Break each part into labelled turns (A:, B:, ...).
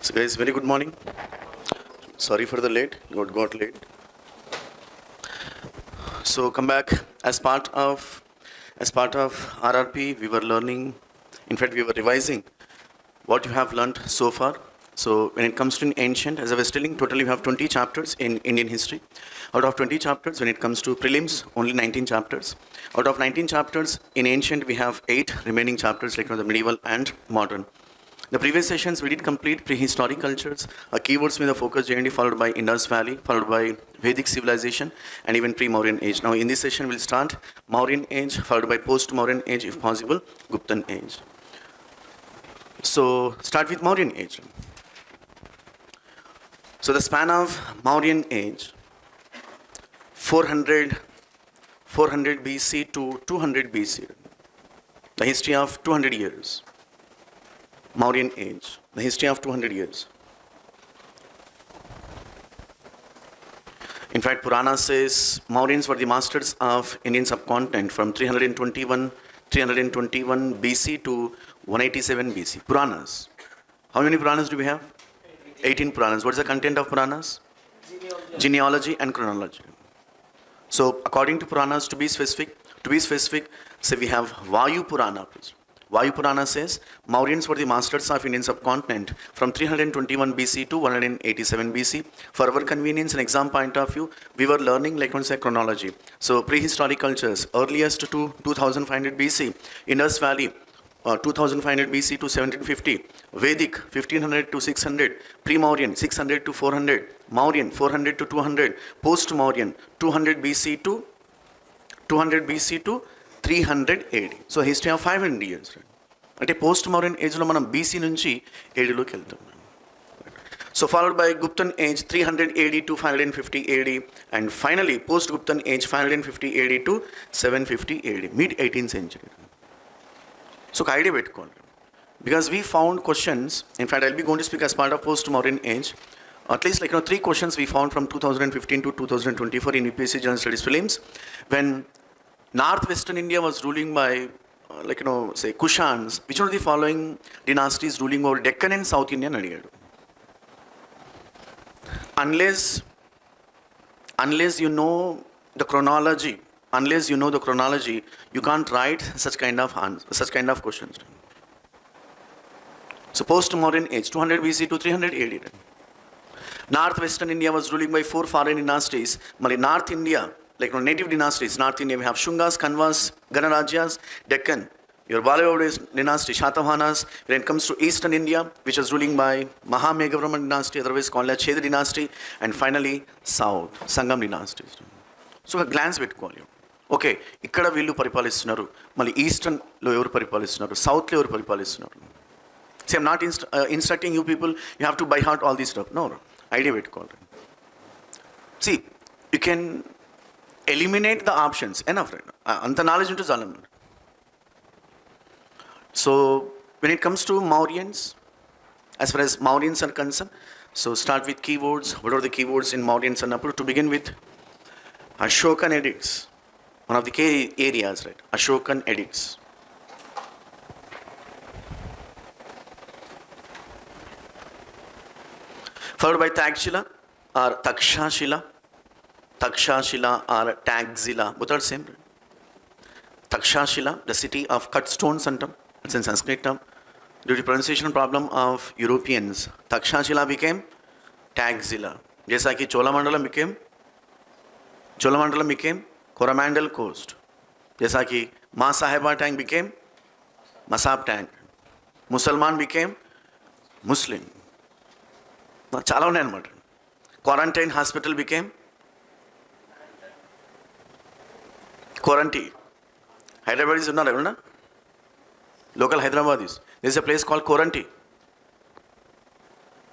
A: So guys, very good morning. Sorry for the late, got late. So come back as part of RRP. We were learning, in fact we were revising what you have learned so far. So when it comes to ancient, as I was telling, totally we have 20 chapters in Indian history. Out of 20 chapters, when it comes to prelims, only 19 chapters. Out of 19 chapters, in ancient we have 8 remaining chapters, like the medieval and modern. The previous sessions we did complete prehistoric cultures, keywords with a focus JND, followed by Indus Valley, followed by Vedic civilization, and even pre-Mauryan age. Now in this session we'll start Mauryan age, followed by post-Mauryan age, if possible, Guptan age. So start with Mauryan age. So the span of Mauryan age, 400 BC to 200 BC, the history of 200 years. Mauryan age, the history of 200 years. In fact, Purana says Mauryans were the masters of Indian subcontinent from 321 BC to 187 BC. Puranas. How many Puranas do we have? 18 Puranas. What is the content of Puranas? Genealogy and chronology. So, according to Puranas, to be specific, say we have Vayu Purana. Vayu Purana says Mauryans were the masters of Indian subcontinent from 321 BC to 187 BC. For our convenience and exam point of view, we were learning like one say chronology. So prehistoric cultures, earliest to 2500 BC, Indus Valley, 2500 BC to 1750, Vedic 1500 to 600, Pre-Mauryan 600 to 400, Mauryan 400 to 200, Post-Mauryan 200 BC to 300 AD. So history of 500 years. అంటే post Mauryan ఏజ్లో మనం BC నుంచి ఏడీలోకి వెళ్తాం. So followed by Guptan age 300 AD to 550 AD, and finally post Guptan age 550 AD to 750 AD, mid 18th century. So ఒక idea పెట్టుకోండి, because we found questions, in fact I'll be going to speak as part of post Mauryan age. At least 3 questions we found from 2015 to 2024 in UPSC General Studies Prelims, when Northwestern India was ruling by, say Kushans. Which one of the following dynasties ruling over Deccan and South India? Unless you know the chronology, you can't write such kind of questions. So post-Mauryan age, 200 BC to 300 AD. Northwestern India was ruling by 4 foreign dynasties. North India, native dynasties, North India, we have Shungas, Kanvas, Ganarajas, Deccan. Your Bollywood dynasty, Shatavahanas. When it comes to Eastern India, which was ruling by Mahameghavarman dynasty, otherwise called as Cheda dynasty, and finally South, Sangam dynasty. So a glance with call you. Okay, ikkada veelu paripalistunnaru. Mali Eastern lo evaru paripalistunnaru, South lo evaru paripalistunnaru. See, I'm not instructing you people, you have to by heart all this stuff. No, idea with call. See, you can eliminate the options. Enough, right? Anta knowledge into zalam. So when it comes to Mauryans, as far as Mauryans are concerned, so start with keywords. What are the keywords in Mauryans? And to begin with, Ashokan edicts, one of the key areas, right? Ashokan edicts. Followed by Takshila or Takshashila. Takshashila or Tagzila, both are same. Takshashila, the city of cut stones, it's in Sanskrit term. Due to pronunciation problem of Europeans, Takshashila became Tagzila. Just like Cholamandalam became Coromandel Coast. Just like Ma Sahiba Tank became Masab Tank. Musalman became Muslim. Chala unnai anamata. Quarantine hospital became Quarantine. Hyderabad is not everyone. Local Hyderabadis. There is a place called Quarantine.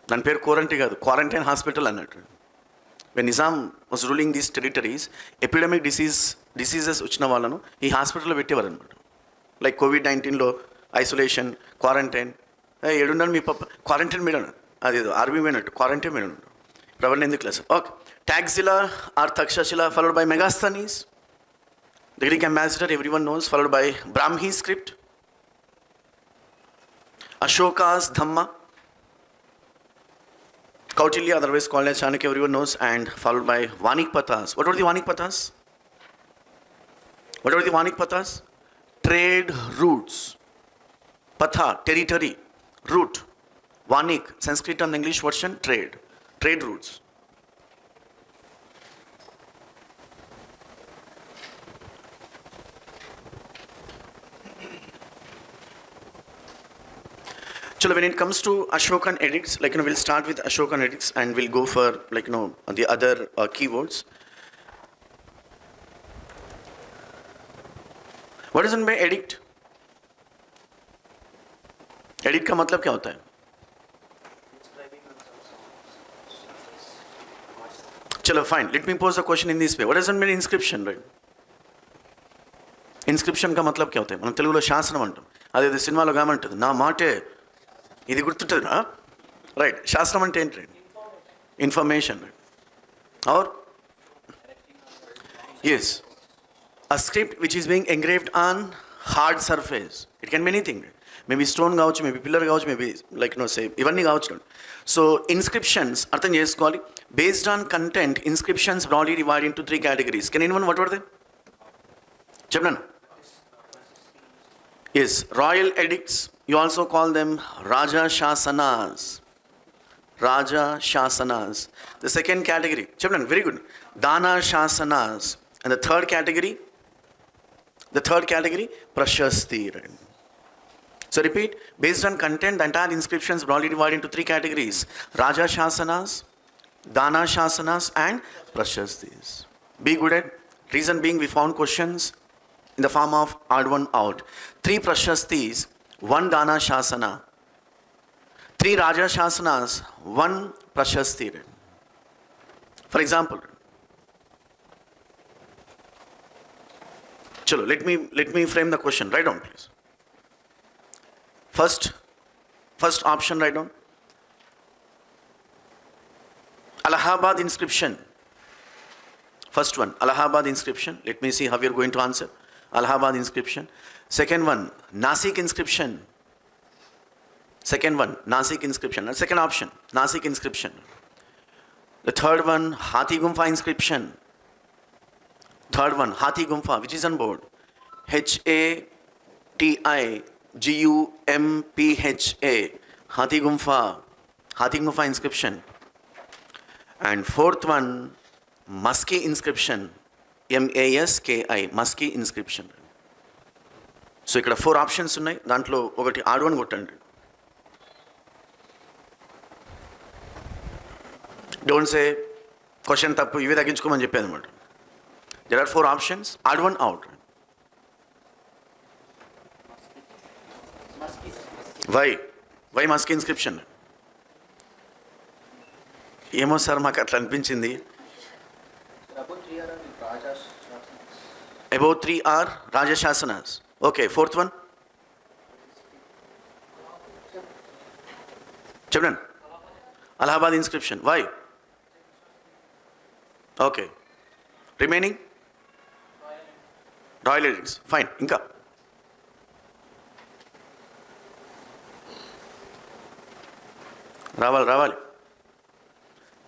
A: Dan per Quarantine hospital annattu. When Nizam was ruling these territories, epidemic diseases uchna vallanu ee hospital lo pettevaru annamata. Like COVID-19 lo isolation, quarantine. Edundan mee papa quarantine medana. Adi army menattu quarantine medana. Pravarna enduku class. Okay. Tagzila or Takshashila, followed by Megasthenes. The Greek ambassador, everyone knows, followed by Brahmi script, Ashoka's Dhamma, Kautilya, otherwise called as Chanakya, everyone knows, and followed by Vanikpathas. What were the Vanikpathas? What were the Vanikpathas? Trade routes. Patha, territory. Route. Vanik, Sanskrit and English version, trade. Trade routes. So when it comes to Ashokan edicts, we'll start with Ashokan edicts and we'll go for the other keywords. What is meant by edict? Edict का मतलब क्या होता है? चलो fine. Let me pose the question in this way. What does it mean inscription, right? Inscription का मतलब क्या होता है? మనం తెలుగులో శాసనం అంటాం. అదే సినిమాలో ఏమంటది? నా మాటే ఇది గుర్తుంటుందా? రైట్. శాస్త్రం అంటే ఏంటి? Information. Or yes, a script which is being engraved on hard surface. It can be anything. Maybe stone కావచ్చు, maybe pillar కావచ్చు, maybe say ఇవన్నీ కావచ్చు. So inscriptions అర్థం చేసుకోవాలి. Based on content, inscriptions broadly divided into 3 categories. Can anyone, what were they? చెప్పండి. Yes, royal edicts. You also call them Raja Shasanas. Raja Shasanas. The second category. చెప్పండి. Very good. Dana Shasanas. And the third category? Prashasti. Right? So repeat, based on content, the entire inscriptions broadly divided into 3 categories. Raja Shasanas, Dana Shasanas and Prashastis. Be good at. Reason being, we found questions in the form of odd one out. 3 Prashastis, 1 Dana Shasana. 3 Raja Shasanas, 1 Prashasti. For example, chalo, let me frame the question. Write down, please. First option, write down. Allahabad inscription. First one, Allahabad inscription. Let me see how you're going to answer. Allahabad inscription. Second one, Nasik inscription. Second one, Nasik inscription. And second option, Nasik inscription. The third one, Hathi Gumfa inscription. Third one, Hathi Gumfa, which is on board. HATIGUMPHA. Hathi Gumfa inscription. And fourth one, Maski inscription. MASKI, Maski inscription. So ఇక్కడ 4 options ఉన్నాయి. దాంట్లో ఒకటి odd one కొట్టండి. Don't say question తప్పు ఇవి తగ్గించుకోమని చెప్పేది అనమాట. There are 4 options. Add one out. Why Maski inscription? ఏమో సార్ మాకు అట్లా అనిపించింది. Above 3 are Raja Shasanas. Okay, fourth one. చెప్పండి. Allahabad inscription. Why? Okay. Remaining? Royal edicts. Fine. ఇంకా రావాలి.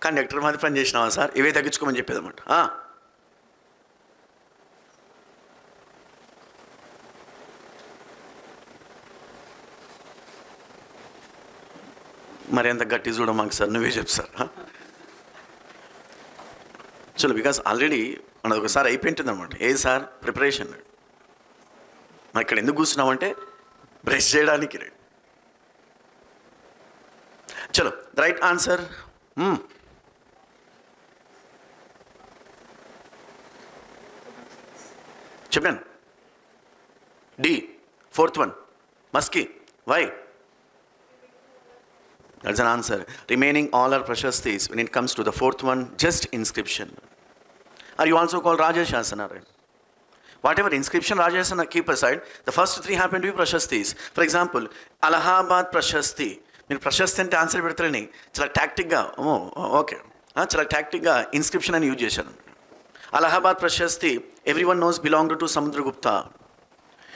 A: కండక్టర్ మాది పని చేసినావా సార్? ఇవే తగ్గించుకోమని చెప్పేదన్నమాట. మరి ఎంత గట్టి చూడమాకు సార్, నువ్వే చెప్పు సార్. చలో, బికాస్ ఆల్రెడీ మనది ఒకసారి అయిపోయింటుంది అనమాట. ఏది సార్ ప్రిపరేషన్. మరి ఇక్కడ ఎందుకు కూర్చున్నామంటే బ్రష్ చేయడానికి. చలో, ద రైట్ ఆన్సర్ చెప్పాను. డి, ఫోర్త్ వన్, మస్కి. Why? That's an answer. Remaining all are Prashastis. When it comes to the fourth one, just inscription. Or you also call Raja Shasana, right? Whatever inscription, Raja Shasana, keep aside. The first 3 happen to be Prashastis. For example, Allahabad Prashasti. మీరు ప్రశస్తి అంటే answer పెడతారని చాలా టాక్టిక్గా, okay, చాలా టాక్టిక్గా inscription అని use చేశాను. Allahabad Prashasti every one knows belong to Samudragupta.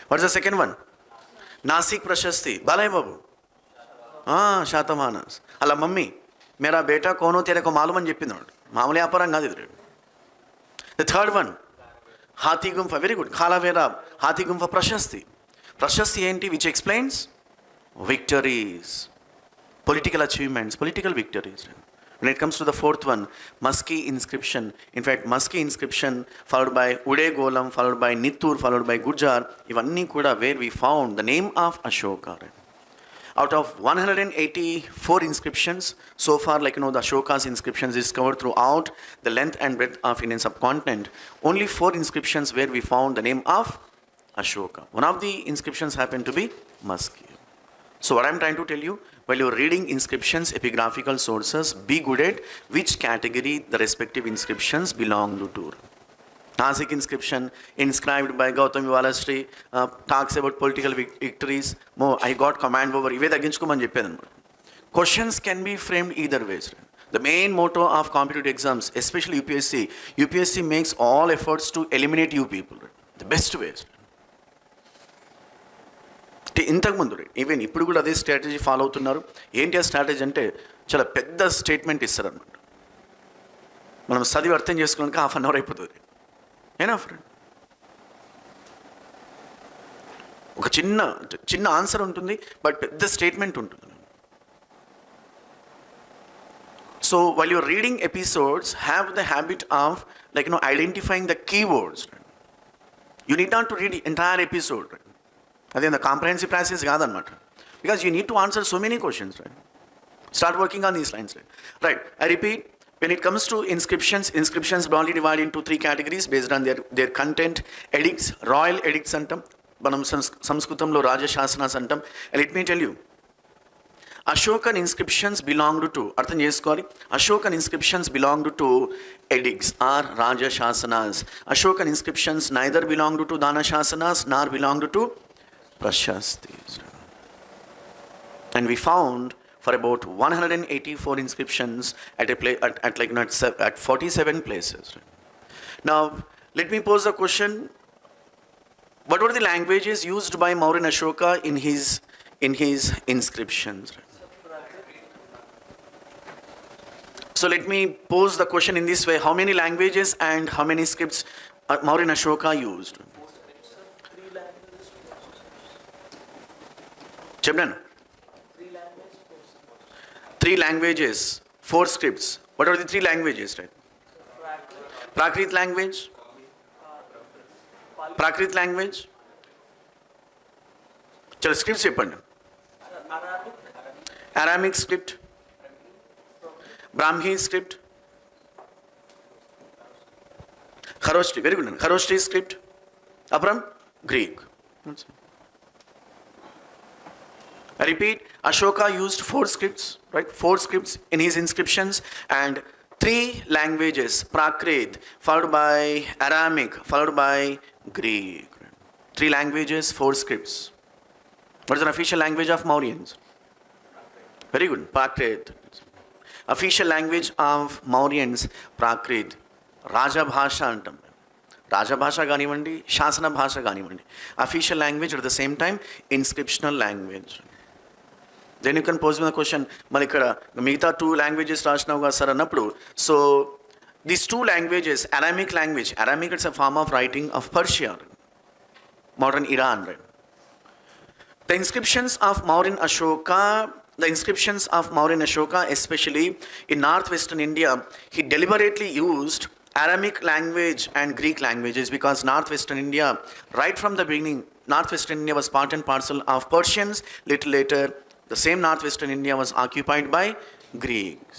A: What is the second one? Nasik Prashasti Balayya Babu, Satavahanas. అలా mummy మేరా బేటా కోనో తెరకు మాలూమ్ అని చెప్పింది. మామూలు వ్యాపారం కాదు ఇది. The third one Hathi Gumpha, very good. Kharavela Hathi Gumpha Prashasti. Prashasti ఏంటి? Which explains victories, political achievements, political victories. When it comes to the fourth one, Musky inscription. In fact, Musky inscription followed by Ude Golam, followed by Nittur, followed by Gujjar. Ivanni kuda where we found the name of Ashoka. Out of 184 inscriptions, so far, the Ashoka's inscriptions is covered throughout the length and breadth of Indian subcontinent. Only 4 inscriptions where we found the name of Ashoka. One of the inscriptions happened to be Musky. So what I'm trying to tell you, while you're reading inscriptions, epigraphical sources, be good at which category the respective inscriptions belong to. Nasik inscription inscribed by Gautam Vivalastri talks about political victories. I got command over. Questions can be framed either ways. The main motto of competitive exams, especially UPSC makes all efforts to eliminate you people. The best ways. ఇంతకుముందు even ఇప్పుడు కూడా అదే strategy follow అవుతున్నారు. ఏంటి ఆ strategy అంటే చాలా పెద్ద స్టేట్మెంట్ ఇస్తారనమాట. మనం చదివి అర్థం చేసుకోవడానికి హాఫ్ అన్ అవర్ అయిపోతుంది. ఏనా ఫ్రెండ్? ఒక చిన్న ఆన్సర్ ఉంటుంది, బట్ పెద్ద స్టేట్మెంట్ ఉంటుంది. So while you're reading episodes have the habit of identifying the keywords. You need not to read entire episode. అదే కాంప్రహెన్సివ్ ప్రాసెస్ కాదనమాట. Because you need to answer so many questions. Start working on these lines. Right. I repeat, when it comes to inscriptions broadly divided into 3 categories based on their content. Edicts, royal edicts antam. Manam Sanskritamlo Raja Shasanas antam. And let me tell you, Ashokan inscriptions belonged to, Arthan Yeskori, Ashokan inscriptions belonged to edicts or Raja Shasanas. Ashokan inscriptions neither belonged to Dana Shasanas nor belonged to Prashastis. And we found for about 184 inscriptions at 47 places. Now, let me pose the question, what were the languages used by Mauryan Ashoka in his inscriptions? So let me pose the question in this way, how many languages and how many scripts Mauryan Ashoka used? Chebnan? 3 languages, 4 scripts. What are the 3 languages, right? Prakrit language. Prakrit language. Chalo scripts cheppandi. Aramic script. Brahmi script. Kharoshti, very good. Kharoshti script. Abhiram, Greek. I repeat, Ashoka used 4 scripts, right? 4 scripts in his inscriptions and 3 languages, Prakrit, followed by Aramic, followed by Greek. 3 languages, 4 scripts. What is the official language of Mauryans? Very good, Prakrit. Official language of Mauryans, Prakrit. Raja Bhasha antam. Raja Bhasha ganivandi, Shasana Bhasha ganivandi. Official language at the same time, inscriptional language. Then you can pose me the question, మరి ఇక్కడ మిగతా 2 languages రాసినావు కదా sir అన్నప్పుడు, so these 2 languages, Aramic language, Aramic it's a form of writing of Persia, modern Iran, right? The inscriptions of Mauryan Ashoka, especially in northwestern India, he deliberately used Aramic language and Greek languages because northwestern India, right from the beginning, northwestern India was part and parcel of Persians. Little later, the same northwestern India was occupied by Greeks.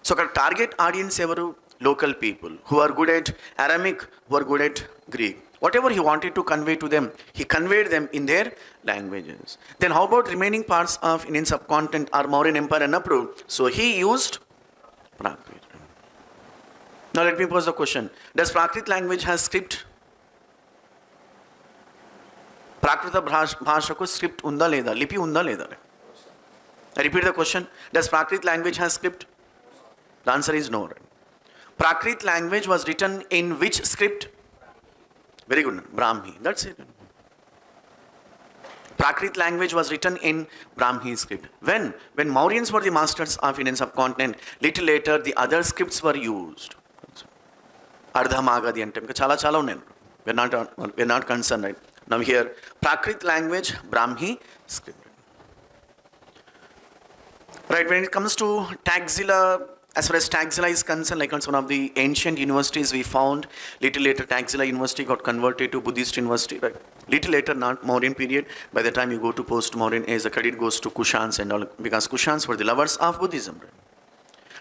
A: So target audience evaru? Local people who are good at Aramic, who are good at Greek. Whatever he wanted to convey to them, he conveyed them in their languages. Then how about remaining parts of Indian subcontinent or Mauryan Empire and Apru? So he used Prakrit. Now let me pose the question, does Prakrit language has script? Prakrita Bhashaku script unda leda, lipi unda leda? I repeat the question, does Prakrit language has script? The answer is no. Prakrit language was written in which script? Very good, Brahmi, that's it. Prakrit language was written in Brahmi script. When Mauryans were the masters of Indian subcontinent, little later the other scripts were used. Ardhamagadi ante chala unnai. We're not concerned, right? Now here, Prakrit language, Brahmi script. Right, when it comes to Taxila, as far as Taxila is concerned, like it's one of the ancient universities we found. Little later, Taxila University got converted to Buddhist university, right? Little later, not Mauryan period. By the time you go to post-Mauryan age, the credit goes to Kushans and all, because Kushans were the lovers of Buddhism, right?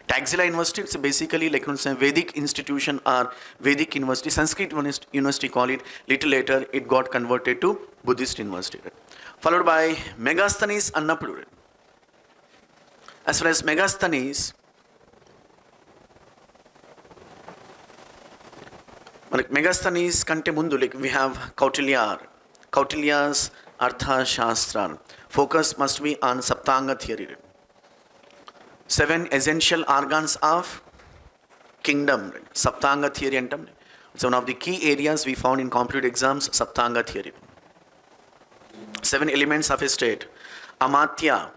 A: Taxila University, it's basically like a Vedic institution or Vedic university, Sanskrit university call it. Little later, it got converted to Buddhist university, right? Followed by Megasthenes Annapudu, right? As far as Megasthenes, Megasthenes kante mundu, like we have Kautilya's Artha Shastra. Focus must be on Saptanga theory. 7 essential organs of kingdom. Saptanga theory. It's one of the key areas we found in competitive exams, Saptanga theory. 7 elements of a state. Amatya.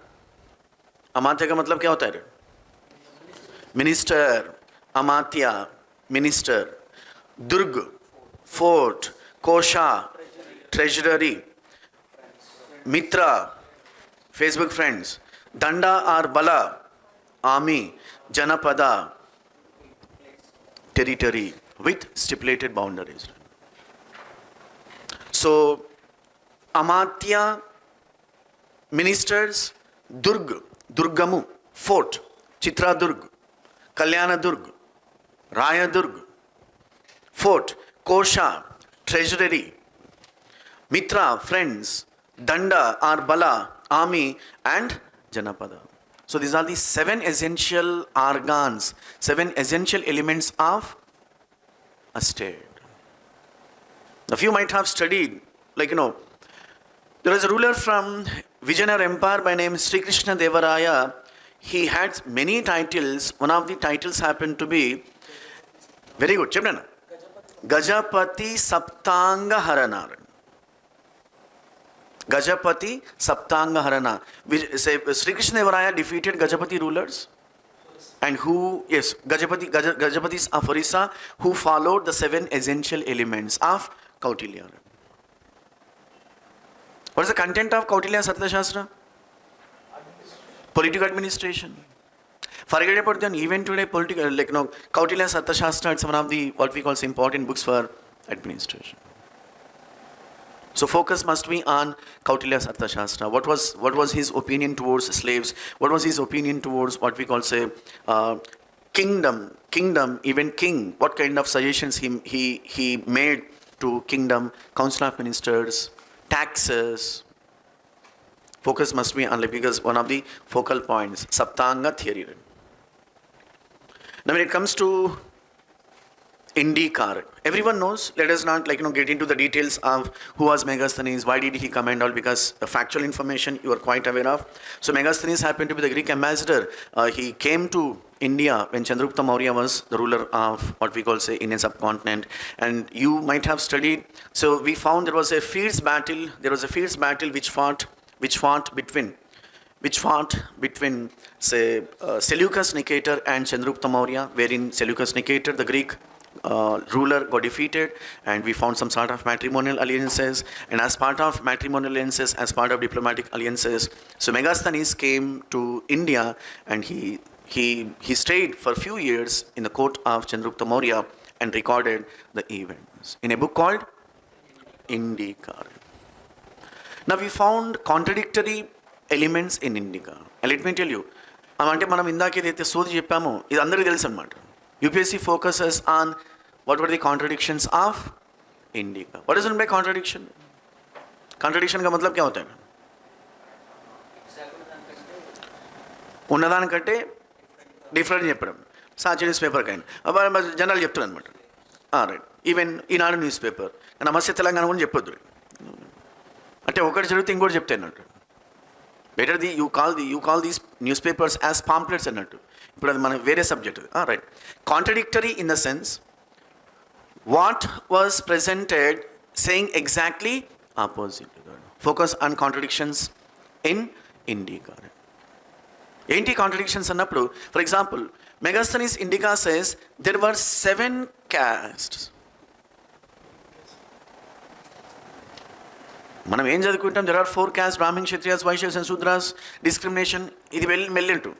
A: अमात्य का मतलब क्या होता है? Minister, amatya, minister, durg, fort, kosha, treasury, mitra, Facebook friends, danda और bala, army, janapada, territory with stipulated boundaries. So, amatya, ministers, durg, Durgamu, Fort, Chitradurg, Kalyanadurg, Rayadurg, Fort, Kosha, Treasury, Mitra, friends, Danda or Bala, army, and Janapada. So these are the 7 essential organs, 7 essential elements of a state. Now few might have studied, there was a ruler from Vijayanagara Empire by name Sri Krishna Devaraya. He had many titles. One of the titles happened to be, very good, Chepnana, Gajapati Saptanga Harana. Gajapati Saptanga Harana. Sri Krishna Devaraya defeated Gajapati rulers. And Gajapatis of Orissa, who followed the 7 essential elements of Kautilya. What is the content of Kautilya's Arthashastra? Political administration. Forget about the even today, Kautilya's Arthashastra, it's one of the, what we call important books for administration. So focus must be on Kautilya's Arthashastra. What was his opinion towards slaves? What was his opinion towards what we call kingdom, even king? What kind of suggestions he made to kingdom, council of ministers, taxes? Focus must be on, because one of the focal points, Saptanga theory. Now when it comes to Indikar, everyone knows. Let us not get into the details of who was Megasthenes, why did he come and all, because the factual information you are quite aware of. So Megasthenes happened to be the Greek ambassador. He came to India when Chandragupta Maurya was the ruler of what we call Indian subcontinent. And you might have studied. So we found there was a fierce battle. There was a fierce battle which fought between Seleucus Nicator and Chandragupta Maurya, wherein Seleucus Nicator, the Greek ruler, got defeated, and we found some sort of matrimonial alliances. And as part of matrimonial alliances, as part of diplomatic alliances, so Megasthenes came to India, and he stayed for a few years in the court of Chandragupta Maurya and recorded the events in a book called Indikar. Now we found contradictory elements in Indikar. And let me tell you, అంటే మనం ఇందాక ఏదైతే సోది చెప్పామో ఇది అందరికీ తెలుసు అన్నమాట. UPSC focuses on what were the contradictions of Indikar. What is meant by contradiction? Contradiction का मतलब क्या होता है? ఉన్నదానికంటే డిఫరెంట్ చెప్పడం. సాక్షి న్యూస్ పేపర్ కైండ్ జనరల్ చెప్తున్నాను అనమాట. రైట్, ఈవెన్ ఈనాడు న్యూస్ పేపర్, నమస్తే తెలంగాణ కూడా చెప్పొద్దు. అంటే ఒకటి జరిగితే ఇంకోటి చెప్తే అన్నట్టు. Better you call these news papers as pamphlets అన్నట్టు. ఇప్పుడు అది మన వేరే subject. Right, contradictory in the sense what was presented saying exactly opposite. Focus on contradictions in Indica. Ain't contradictions annappudu? For example, Megasthenes Indica says there were 7 castes. మనం ఏం చదువుకుంటాం? there are 4 castes, Brahmin, Kshatriyas, Vaishyas and Sudras, discrimination, ఇది వెళ్ళింటు.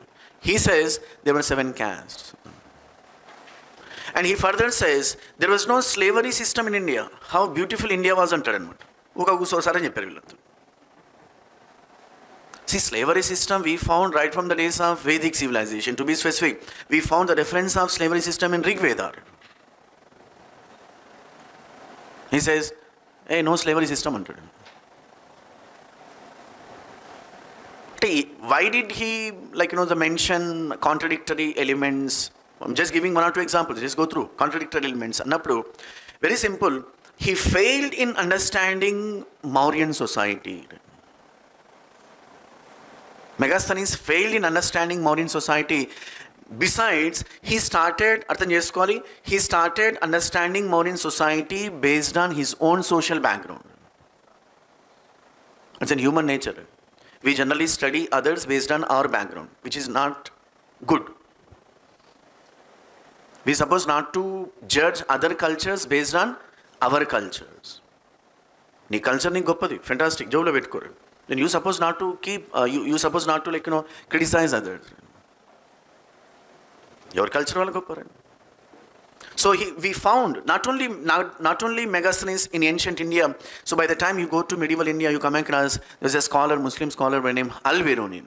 A: He says there were 7 castes. And he further says there was no slavery system in India. How beautiful India was అంటాడు అనమాట. ఒకసారి చెప్పారు వీళ్ళంతా. See, slavery system we found right from the days of Vedic civilization. To be specific, we found the reference of slavery system in Rig Veda. He says, hey, no slavery system అంటాడు. Why did he, the mention contradictory elements? I'm just giving 1 or 2 examples. Just go through contradictory elements. Annappudu, very simple. He failed in understanding Mauryan society. Megasthenes failed in understanding Mauryan society. Besides, he started understanding Mauryan society based on his own social background. It's in human nature. We generally study others based on our background, which is not good. We are supposed not to judge other cultures based on our cultures. Nee culture nee goppadi, fantastic, joblo pettukoru. Then you supposed not to keep, you supposed not to criticize others. Your culture wala gopparu. So we found not only Megasthenes in ancient India. So by the time you go to medieval India, you come across there's a scholar, Muslim scholar by name Al-Biruni,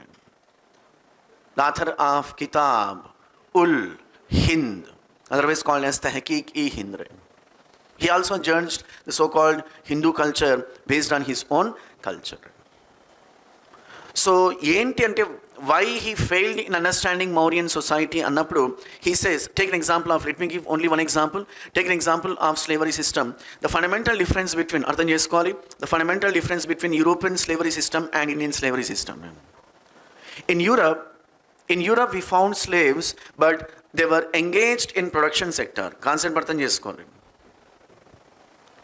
A: the author of Kitab Ul Hind, otherwise called as Tahqiq-e-Hind. He also judged the so-called Hindu culture based on his own culture. So why he failed in understanding Mauryan society annappudu, he says, take an example of, let me give only one example. Take an example of slavery system. The fundamental difference between the fundamental difference between European slavery system and Indian slavery system. In Europe we found slaves, but they were engaged in production sector. Concept artham cheskoli.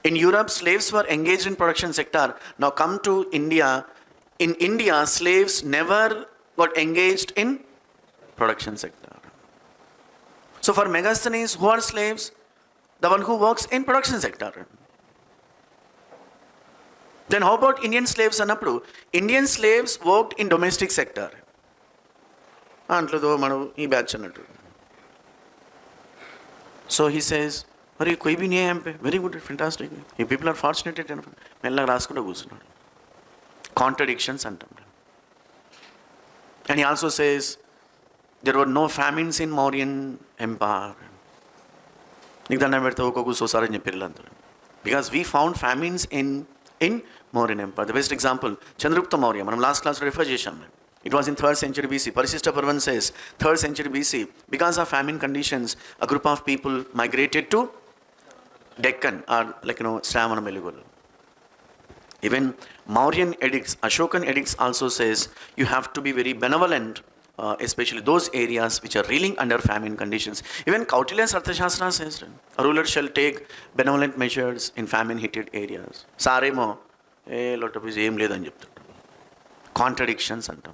A: In Europe, slaves were engaged in production sector. Now come to India. In India, slaves never got engaged in production sector. So for Megasthenes, who are slaves? The one who works in production sector. Then how about Indian slaves annappudu? Indian slaves worked in domestic sector. Antlo manu ee batch annattu. So he says, "Are koi bhi nahi hai yahan pe." Very good, fantastic. You people are fortunate enough. Mella raaskunta kusunnadu. Contradictions antam. And he also says there were no famines in Mauryan Empire. Because we found famines in Mauryan Empire. The best example, Chandragupta Maurya. Manam last class refer chesam. It was in 3rd century BC. Parishishta Parvan says 3rd century BC. Because of famine conditions, a group of people migrated to Deccan, or Stravana Meligol. Even Mauryan edicts, Ashokan edicts also says you have to be very benevolent, especially those areas which are reeling under famine conditions. Even Kautilya's Arthashastra says a ruler shall take benevolent measures in famine-hit areas. Saremo, lot of aim ledan cheptadu. Contradictions antam.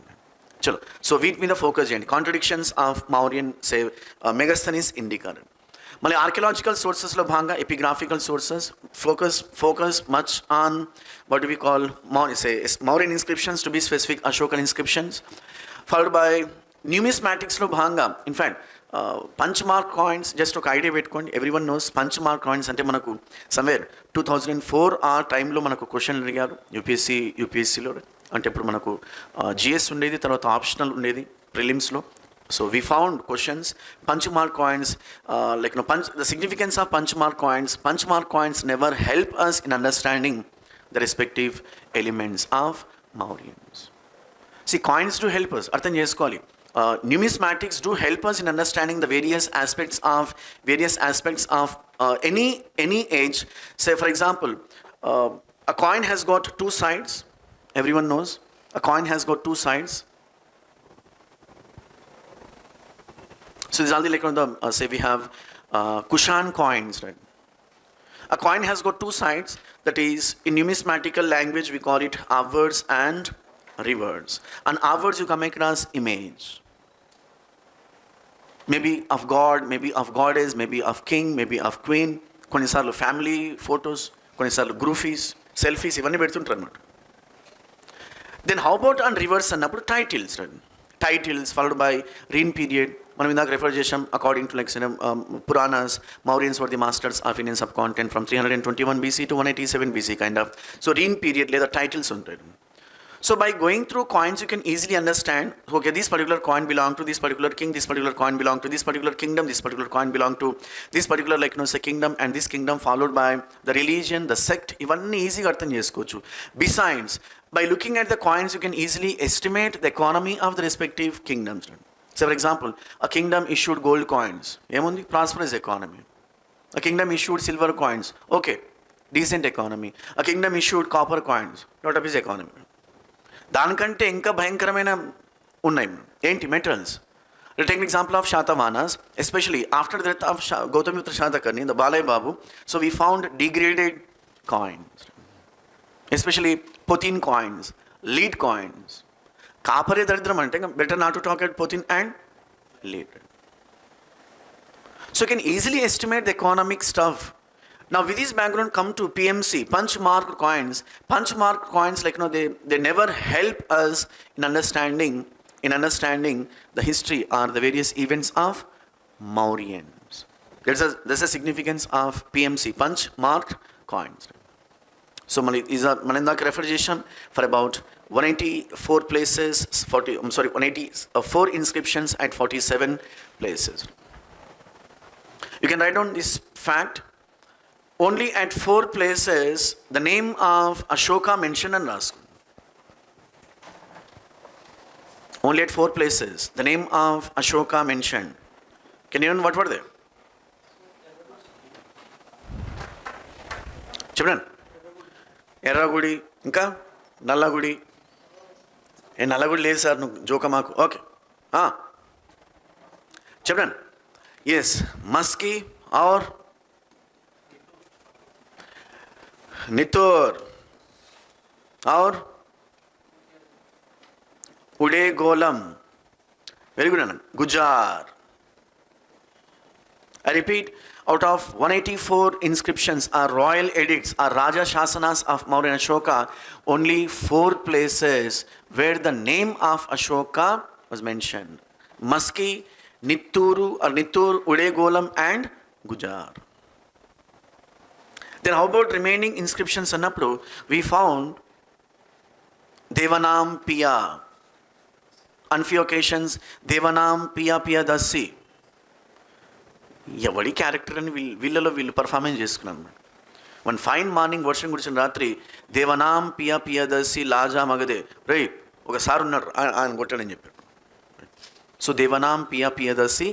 A: Chalo. So we'd be the focus and contradictions of Mauryan, say Megasthenes Indica. Mali archaeological sources lo bhanga, epigraphical sources focus much on what do we call Mauryan inscriptions, to be specific Ashokan inscriptions, followed by numismatics lo bhanga. In fact, punchmark coins, just to idea pettukondi, everyone knows punchmark coins ante manaku somewhere 2004 ఆ time లో మనకు question అడిగారు యూపీఎస్సీలో. అంటే ఇప్పుడు మనకు GS ఉండేది, తర్వాత optional ఉండేది ప్రిలిమ్స్లో. So we found questions, punchmark coins, the significance of punchmark coins. Punchmark coins never help us in understanding the respective elements of Mauryans. See, coins do help us. Artham cheskoli. Numismatics do help us in understanding the various aspects of any age. Say for example, a coin has got 2 sides. Everyone knows a coin has got 2 sides. So this is all say we have Kushan coins, right? A coin has got two sides, that is, in numismatical language we call it upwards and reverse. And upwards you come across image. Maybe of God, maybe of goddess, maybe of king, maybe of queen. కొన్నిసార్లు family photos, కొన్నిసార్లు groupies, selfies ఇవన్నీ పెడుతుంటారు అనమాట. Then how about and rivers అన్నప్పుడు titles. Titles followed by reign period. మనం ఇందాక refer చేసాం, according to like Puranas, Mauryans were the masters of Indian subcontinent from 321 BC to 187 BC kind of. So reign period లేదా titles ఉంటాయి. So by going through coins, you can easily understand, okay, this particular coin belong to this particular king, this particular coin belong to this particular kingdom, this particular coin belong to this particular say kingdom, and this kingdom followed by the religion, the sect, ivanni easy ga artham chesukochu. Besides, by looking at the coins, you can easily estimate the economy of the respective kingdoms. So for example, a kingdom issued gold coins, emundi prosperous economy. A kingdom issued silver coins, okay, decent economy. A kingdom issued copper coins, what of his economy? దానికంటే ఇంకా భయంకరమైన ఉన్నాయి ఏంటి, metals. Take example of Satavahanas, especially after the death of Gautamiputra Satakarni, the Balayya Babu. So we found degraded coins, especially potin coins, lead coins. కాపరే దరిద్రం అంటే better not to talk at potin and lead. So you can easily estimate the economic stuff. Now with this background come to PMC, punch marked coins. Punch marked coins, like they never help us in understanding the history or the various events of Mauryans. There's a significance of PMC, punch marked coins. So manindaka refer chesam for about 184 places, 184 inscriptions at 47 places. You can write down this fact. Only at 4 places the name of Ashoka mentioned and Rasool. Only at 4 places the name of Ashoka mentioned. Can you know what were they? Children, Erragudi, Inka, Nallagudi. Nallagudi లేదు sir, నువ్వు joke మాకు. Okay, children, yes, Maski or नितोर और उड़े गोलम. Very good आनंद. गुजार. I repeat, out of 184 inscriptions are royal edicts, are Raja Shasanas of Mauryan Ashoka. Only 4 places where the name of Ashoka was mentioned: Maski, Nitturu or Nittur, Ude Golam and Gujar. Then how about remaining inscriptions annappudu? We found Devanam Piya. On few occasions, Devanam Piya Piya Dasi. Evadi character ani వీళ్ళలో వీళ్ళు performance చేసుకున్నాను. One fine morning వర్షం కురిసిన రాత్రి దేవనాం పియా పియా దసి లాజా మగదే, రే ఒకసారి ఉన్నాడు ఆయన కొట్టాడని చెప్పాడు. So దేవనాం Piya Piya దసి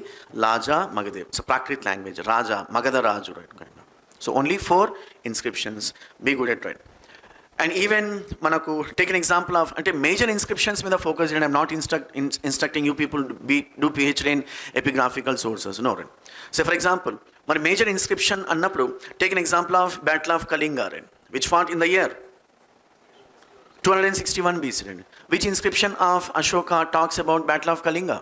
A: లాజా మగదే. So Prakrit language, Raja Magadha Raju, right. So only 4 inscriptions, be good at right. And even manaku take an example of ante major inscriptions మీద focus and I'm not instructing you people to do PhD in epigraphical sources, no. So for example, మరి major inscription annappudu take an example of Battle of Kalinga, which fought in the year 261 BC. Which inscription of Ashoka talks about Battle of Kalinga?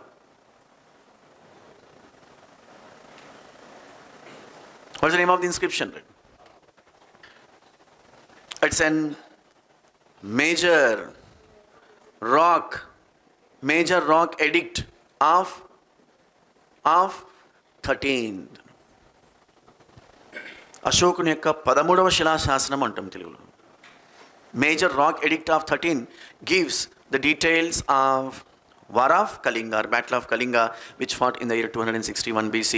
A: What's the name of the inscription? It's an major rock edict of 13th. అశోకుని యొక్క 13వ శిలాశాసనం అంటాం తెలుగులో. Major rock edict of 13 gives the details of War of Kalinga, or Battle of Kalinga, which fought in the year 261 BC.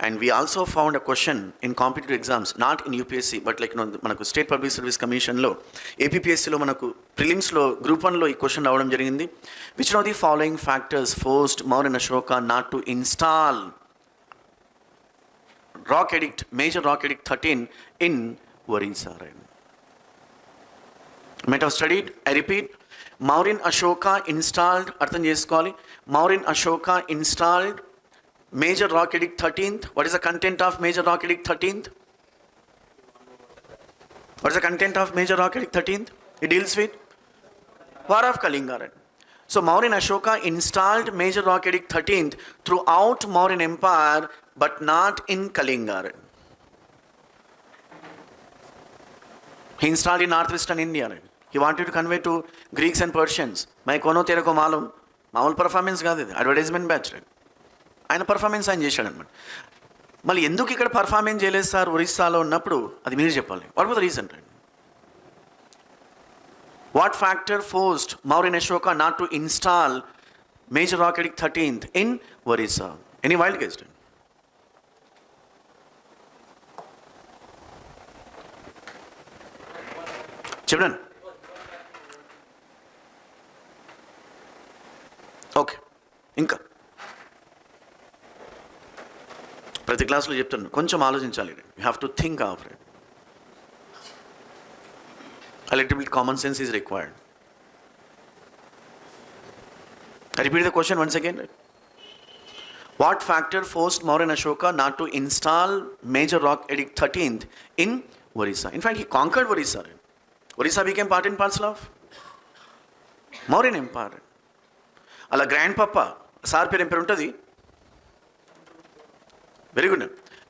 A: And we also found a question in competitive exams, not in UPSC, but like manaku State Public Service Commission lo, APPSC lo, manaku prelims lo, group 1 lo ee question avadam jarigindi. Which of the following factors forced Mauryan Ashoka not to install rock edict, major rock edict 13 in Orissa? Might have studied, I repeat, Mauryan Ashoka installed, అర్థం చేసుకోవాలి, Mauryan Ashoka installed major rock edict 13th. What is the content of major rock edict 13th? What is the content of Major Rock Edict 13th? It deals with War of Kalinga. So Mauryan Ashoka installed Major Rock Edict 13th throughout Mauryan Empire, but not in Kalinga. He installed in northwestern India. He wanted to convey to Greeks and Persians. Mai kono tere ko malum. Maul performance కాదు ఇది, advertisement batch. ఆయన performance ఆయన చేశాడు అనమాట. మళ్ళీ ఎందుకు ఇక్కడ performance చేయలేదు సార్ ఒరిస్సాలో ఉన్నప్పుడు, అది మీరు చెప్పాలి. What was the reason? What factor forced Mauryan Ashoka not to install Major Rock Edict 13th in Orissa? Any wild guess? Children? Okay. ఇంకా ప్రతి క్లాస్లో చెప్తున్నాను, కొంచెం ఆలోచించాలి. You have to think of it. A little bit common sense is required. I repeat the question once again. What factor forced Mauryan Ashoka not to install Major Rock Edict 13th in Orissa? In fact, he conquered Orissa. Orissa became part and parcel of Mauryan Empire. అలా grand పప్పా sir పేరు ఏం పేరు ఉంటుంది? Very good.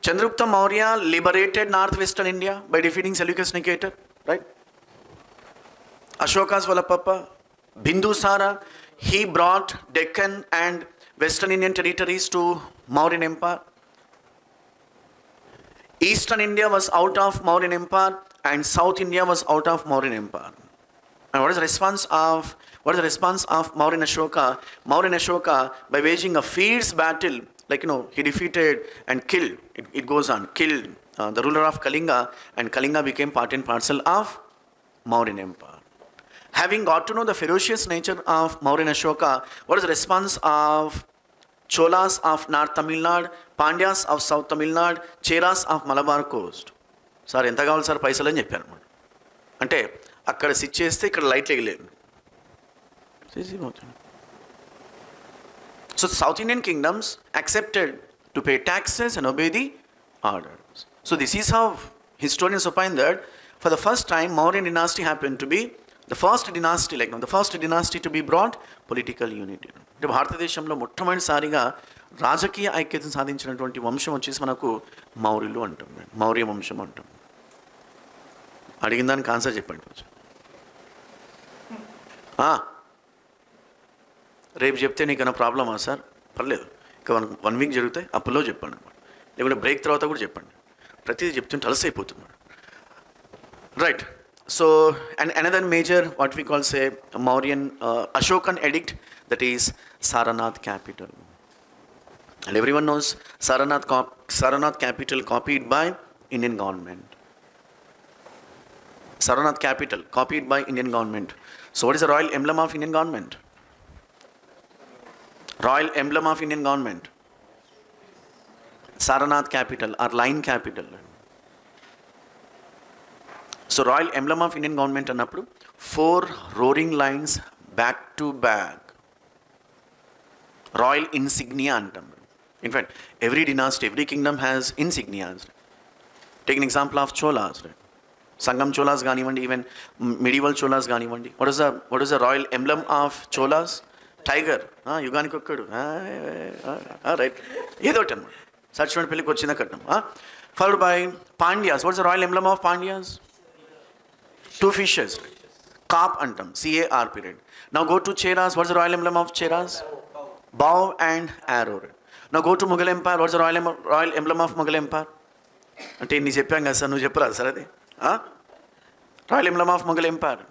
A: Chandragupta Maurya liberated northwestern India by defeating Seleucus Nicator, right? Ashoka's Papa, Bindusara, he brought Deccan and Western Indian territories to Mauryan Empire. Eastern India was out of Mauryan Empire and South India was out of Mauryan Empire. And what is the response of Mauryan Ashoka? Mauryan Ashoka, by waging a fierce battle, he defeated and killed, it goes on, killed the ruler of Kalinga, and Kalinga became part and parcel of Mauryan Empire. Having got to know the ferocious nature of Mauryan Ashoka, what is the response of Cholas of North Tamil Nadu, Pandyas of South Tamil Nadu, Cheras of Malabar coast? Sir ఎంత కావాలి sir పైసలు అని చెప్పారు అన్నమాట. అంటే అక్కడ switch చేస్తే ఇక్కడ లైట్లు ఎగలేదు. So South Indian kingdoms accepted to pay taxes and obey the orders. So this is how historians opine that for the first time Mauryan dynasty happened to be the first dynasty to be brought political unity. అంటే భారతదేశంలో మొట్టమొదటిసారిగా రాజకీయ ఐక్యతను సాధించినటువంటి వంశం వచ్చేసి మనకు మౌర్యులు అంటాం, మౌర్య వంశం అంటాం. అడిగిన దానికి ఆన్సర్ చెప్పండి కొంచెం. రేపు చెప్తే నీకన్నా ప్రాబ్లమా సార్? పర్లేదు, ఇక 1 వీక్ జరుగుతాయి, అప్పులో చెప్పండి అనమాట. లేకుంటే బ్రేక్ తర్వాత కూడా చెప్పండి. ప్రతిదీ చెప్తుంటే అలసైపోతున్నాడు. Right. So, and another major, what we call say, Mauryan Ashokan edict, that is Saranath capital. And everyone knows Saranath capital copied by Indian government. Saranath capital copied by Indian government. So what is the royal emblem of Indian government? Royal emblem of Indian government. Saranath capital or line capital. So royal emblem of Indian government annappudu 4 roaring lines back to back. Royal insignia antam. In fact, every dynasty, every kingdom has insignias. Take an example of Cholas. Sangam Cholas ganivandi, even medieval Cholas ganivandi. What is the royal emblem of Cholas? Tiger. Yugani kokkadu. Right. Edo antam. Sachvandi peliki vachinda kattam. Followed by Pandyas. What is the royal emblem of Pandyas? 2 fishes. Carp antam. CAR period. Now go to Cheras. What's the royal emblem of Cheras? Bow and arrow. Now go to Mughal Empire. What's the royal emblem of Mughal Empire? అంటే నీ చెప్పాం కదా sir, నువ్వు చెప్పరా sir అది? Royal emblem of Mughal Empire.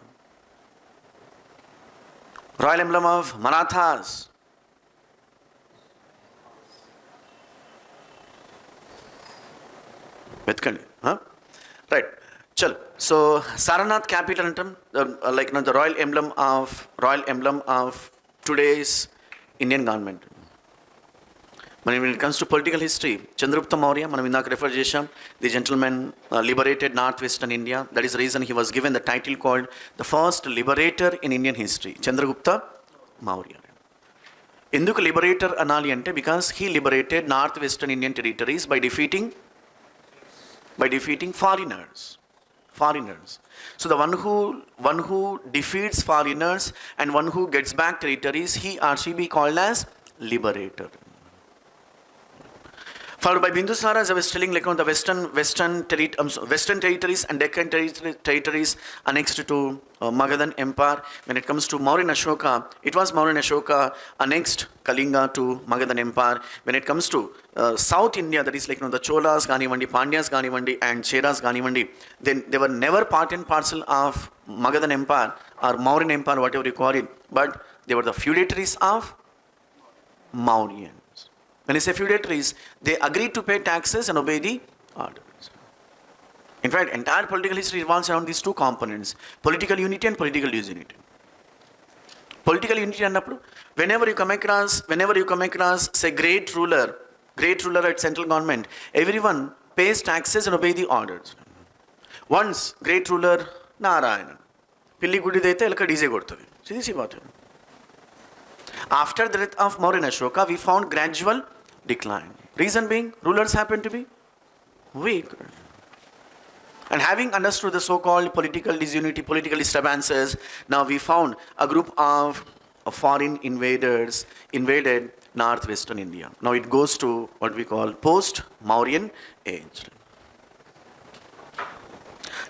A: Royal emblem of Marathas. వెతకండి. Right. చల్. So Saranath capital అంటాం, the royal emblem of today's Indian government. When it comes to political history, Chandragupta Maurya, మనం ఇందాక రెఫర్ చేశాం, the gentleman liberated northwestern India. That is the reason he was given the title called the first liberator in Indian history, Chandragupta Maurya. ఎందుకు liberator అనాలి అంటే, because he liberated northwestern Indian territories by defeating foreigners. foreigners. So the one who defeats foreigners and one who gets back territories, he or she be called as liberator. Followed by Bindusara, as I was telling, like the Western territories and Deccan territories annexed to Magadhan Empire. When it comes to Mauryan Ashoka, it was Mauryan Ashoka annexed Kalinga to Magadhan Empire. When it comes to South India, that is like the Cholas, Ganivandi, Pandyas, Ganivandi, and Cheras, Ganivandi, then they were never part and parcel of Magadhan Empire or Mauryan Empire, whatever you call it, but they were the feudatories of Mauryan. When I say feudatories, they agreed to pay taxes and obey the orders. In fact, entire political history revolves around these two components, political unity and political disunity. Political unity annappudu, whenever you come across, say, great ruler at central government, everyone pays taxes and obey the orders. Once great ruler Narayan, pilli gudi dete elka DJ kodtadi. Sidhi baat hai. After the death of Mauryan Ashoka, we found gradual decline. Reason being, rulers happen to be weak. And having understood the so-called political disunity, political disturbances, now we found a group of foreign invaders invaded northwestern India. Now it goes to what we call post-Mauryan age.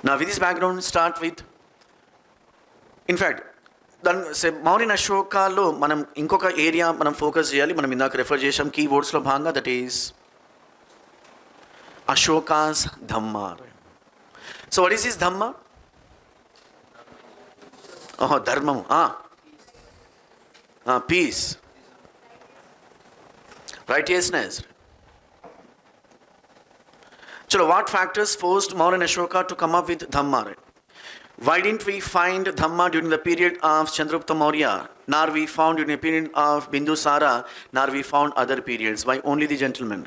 A: Now with this background, start with, in fact, దాని మౌర్యన్ అశోకాలో మనం ఇంకొక area మనం focus చేయాలి. మనం ఇందాక refer చేసాం key వర్డ్స్లో భాగంగా, that is Ashoka's dhamma. So what is this dhamma? ధర్మము, peace, righteousness. So what factors forced Mauryan Ashoka to come up with Dhamma? Why didn't we find Dhamma during the period of Chandragupta Maurya, nor we found during the period of Bindusara, nor we found other periods? Why only the gentlemen?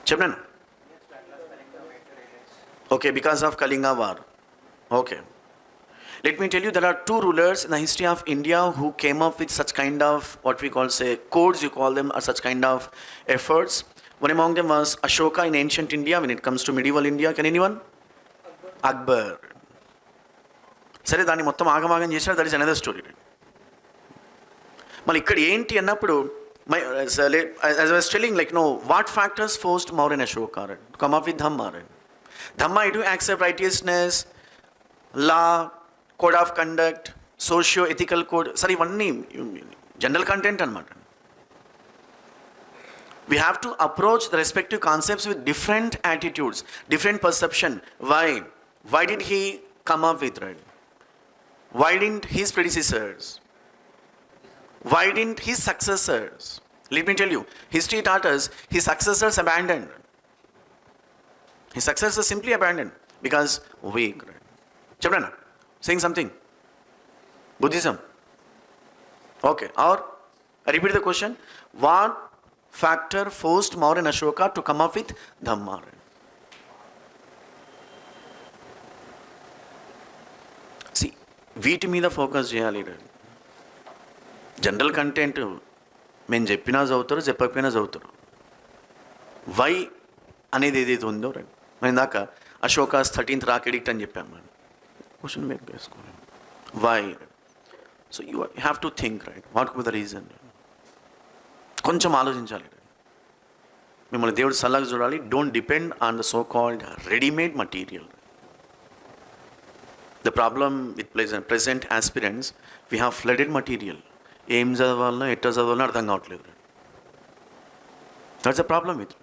A: Chapman? Okay, because of Kalinga War. Okay. Let me tell you, there are two rulers in the history of India who came up with such kind of, what we call, say, codes, you call them, or such kind of efforts. One among them was Ashoka in ancient India. When it comes to medieval India, can anyone? Akbar. సరే, దాన్ని మొత్తం ఆగమాగం చేశారు, that is another story. మళ్ళీ ఇక్కడ ఏంటి అన్నప్పుడు, as I was telling, like, no, what factors forced Mauryan Ashoka to come up with Dhamma? Dhamma, to accept righteousness, law, code of conduct, socio-ethical code, sorry, ఇవన్నీ general content అన్నమాట. We have to approach the respective concepts with different attitudes, different perception. Why? Why did he come up with it? Why didn't his predecessors? Why didn't his successors? Let me tell you, history taught us his successors abandoned. His successors simply abandoned because weak. Chabana, saying something? Buddhism? Okay. Or, I repeat the question. What factor forced Mauryan Ashoka to come up with Dhamma? See, వీటి మీద focus చేయాలి. General content మేము చెప్పినా చదువుతారు, చెప్పకపోయినా చదువుతారు. Why అనేది ఏదైతే ఉందో, మేము ఇందాక అశోకాస్ 13th రాక్ ఎడిక్ట్ అని చెప్పాము. మనం క్వశ్చన్ మేక్ చేసుకోవాలి. Why? So you have to think, right, what could be the reason. కొంచెం ఆలోచించాలి. మిమ్మల్ని దేవుడు సలహా చూడాలి. Don't depend on the so called readymade material. The problem with present aspirants, we have flooded material. ఏం చదవాలనో ఎట్లా చదవాలనో అర్థం కావట్లేదు. That's the problem with it.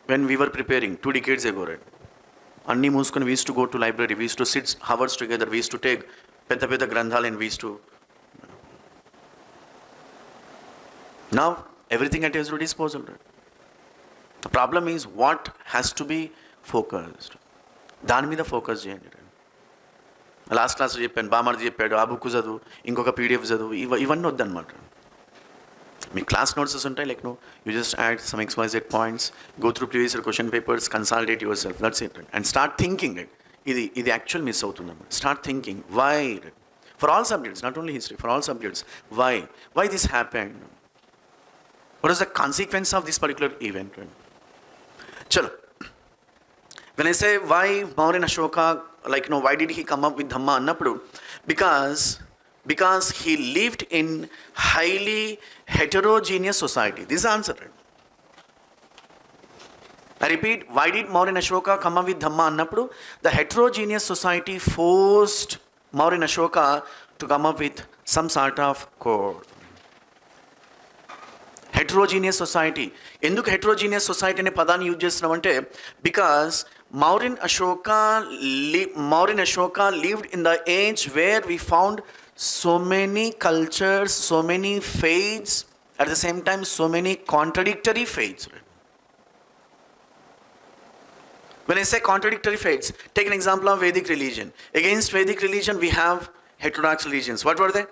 A: When we were preparing 2 decades ago, right, అన్నీ మూసుకొని we used to go to library, we used to sit hours together, we used to take పెద్ద పెద్ద గ్రంథాలు and we used to. Now everything at your disposal. Right? The problem is what has to be focused. దాని మీద focus చేయండి. Last క్లాస్లో చెప్పాను, బామర్ది చెప్పాడు, ఆ బుక్ చదువు, ఇంకొక పీడిఎఫ్ చదువు, ఇవన్నీ వద్దనమాట. మీ క్లాస్ నోట్సెస్ ఉంటాయి, like no you just add some XYZ points, go through previous question papers, consolidate yourself, that's it. And start thinking it. ఇది యాక్చువల్ మిస్ అవుతుందన్నమాట. Start thinking why, for all subjects, not only history, for all subjects. Why this happened, what is the consequence of this particular event. చలో, When I say why Mauryan Ashoka, why did he come up with Dhamma Annappudu? Because he lived in highly heterogeneous society. This is the answer. I repeat, why did Mauryan Ashoka come up with Dhamma Annappudu? The heterogeneous society forced Mauryan Ashoka to come up with some sort of code. Heterogeneous society. ఎందుకు heterogeneous society అనే పదాన్ని use చేస్తున్నామంటే because Mauryan Ashoka lived in the age where we found so many cultures, so many faiths, at the same time so many contradictory faiths. When I say contradictory faiths, take an example of Vedic religion. Against Vedic religion we have heterodox religions. What were they?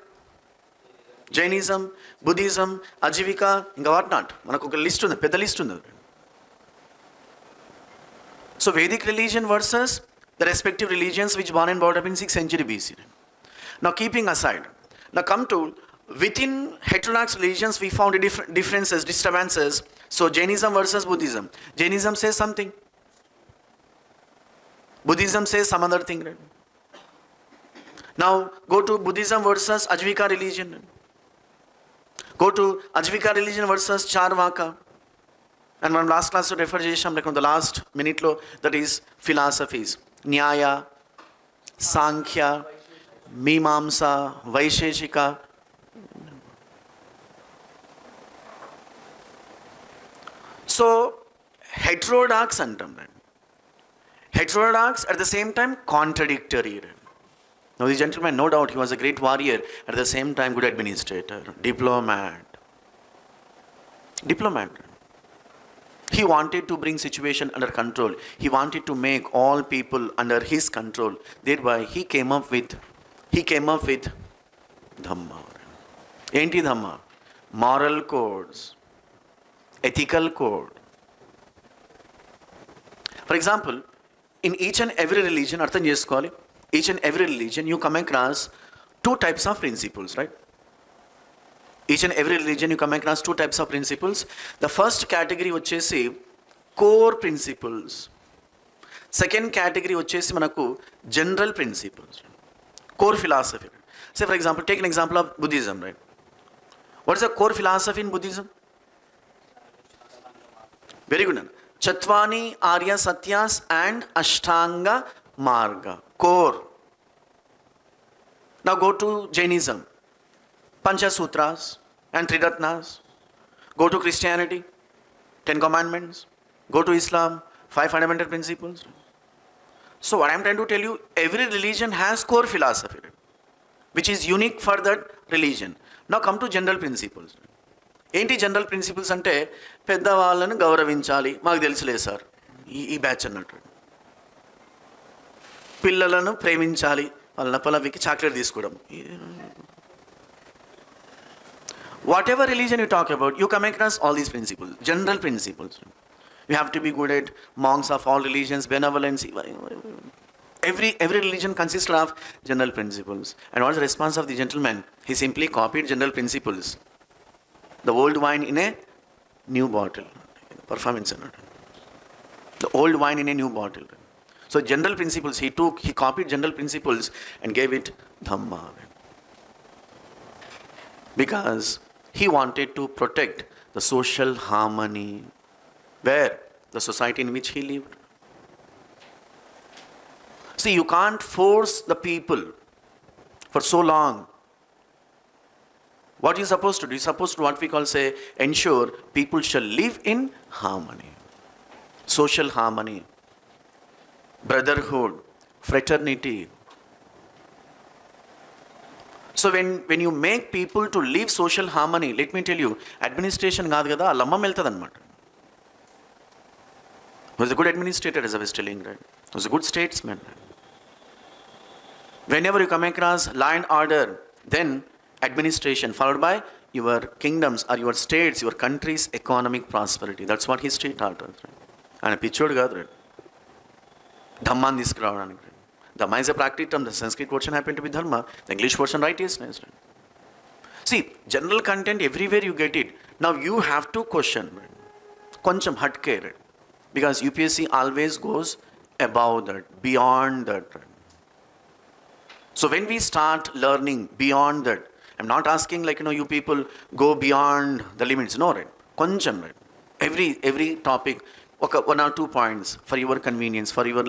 A: Jainism, Buddhism, Ajivika, ఇంకా what not. మనకు ఒక list ఉంది, పెద్ద list ఉంది. So Vedic religion versus the respective religions which born and brought up in 6th century BC. Now keeping aside, now come to within heterodox religions we found differences, disturbances. So Jainism versus Buddhism. Jainism says something. Buddhism says some other thing. Right? Now go to Buddhism versus Ajivika religion. Go to Ajivika religion versus Charvaka. And మనం last క్లాస్లో refer చేసాం the last మినిట్లో, that is philosophies. న్యాయ, సాంఖ్య, మీమాంస, Vaisheshika. So heterodox అంటాం. Heterodox at the same time contradictory. Now this gentleman, no doubt he was a great warrior, at the same time good administrator, diplomat. He wanted to bring situation under control. He wanted to make all people under his control. Thereby he came up with Dhamma. Enti Dhamma? Moral codes, ethical code. For example, in each and every religion, అర్థం చేసుకోవాలి, each and every religion you come across two types of principles, right? Each and every religion you come across two types of principles. The first category వచ్చేసి core principles. Second category వచ్చేసి మనకు general principles, core philosophy. Say for example, take an example of Buddhism, right? What is the core philosophy in Buddhism? Very good. Chatvani Arya Satyas and Ashtanga Marga. Core. Now go to Jainism. Panchasutras and Triratnas. Go to Christianity. 10 Commandments. Go to Islam. 5 fundamental principles. So what I am trying to tell you, every religion has core philosophy, which is unique for that religion. Now come to general principles. ఏంటి general principles అంటే, పెద్దవాళ్ళను గౌరవించాలి, మాకు తెలుసులే sir ఈ batch అన్నట్టు. పిల్లలను ప్రేమించాలి, వాళ్ళ పలవికి చాక్లెట్ తీసుకోవడం. Whatever religion you talk about, you come across all these principles, general principles. You have to be good at monks of all religions, benevolence. Every religion consists of general principles. And what is the response of the gentleman? He simply copied general principles. The old wine in a new bottle. Performance. The old wine in a new bottle. So general principles, he copied general principles and gave it Dhamma. Because he wanted to protect the social harmony. Where? The society in which he lived. See, you can't force the people for so long. What are you supposed to do? You're supposed to, what we call, say, ensure people shall live in harmony. Social harmony. Brotherhood. Fraternity. So when you make people to live social harmony, let me tell you, administration కాదు కదా, ఆ లమ్మం వెళ్తుంది అనమాట. He was a good administrator, as I was telling, right? He was a good statesman. Whenever you come across law and order, then administration, followed by your kingdoms or your states, your country's economic prosperity. That's what history taught us. And a picture కాదు, right? ధమ్మాన్ని తీసుకురావడానికి. Dhamma is a practice term. The Sanskrit version happened to be dharma. The English version righteousness. Right? See, general content everywhere you get it. Now you have to question. Koncham hatke. Because UPSC always goes above that, beyond that. So when we start learning beyond that, I'm not asking like, you people go beyond the limits. No, right? Koncham, right? Every topic, okay, 1 or 2 points for your convenience, for your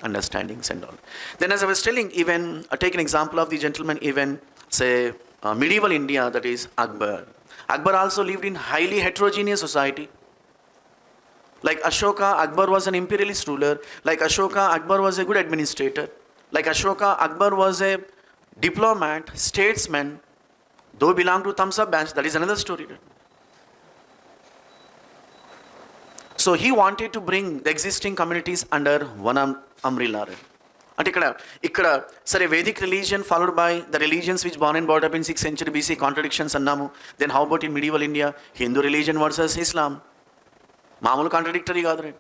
A: understandings and all. Then as I was telling, even take an example of the gentleman, even say medieval India, that is Akbar. Akbar also lived in highly heterogeneous society. Like Ashoka, Akbar was an imperialist ruler. Like Ashoka, Akbar was a good administrator. Like Ashoka, Akbar was a diplomat, statesman. Though belonged to Thumbs Up branch, that is another story. So he wanted to bring the existing communities under one umbrella. And ikkada sare Vedic religion followed by the religions which born and brought up in 6th century BC, contradictions annamu. Then how about in medieval India, Hindu religion versus Islam? Mamulu contradictory kaadu, right?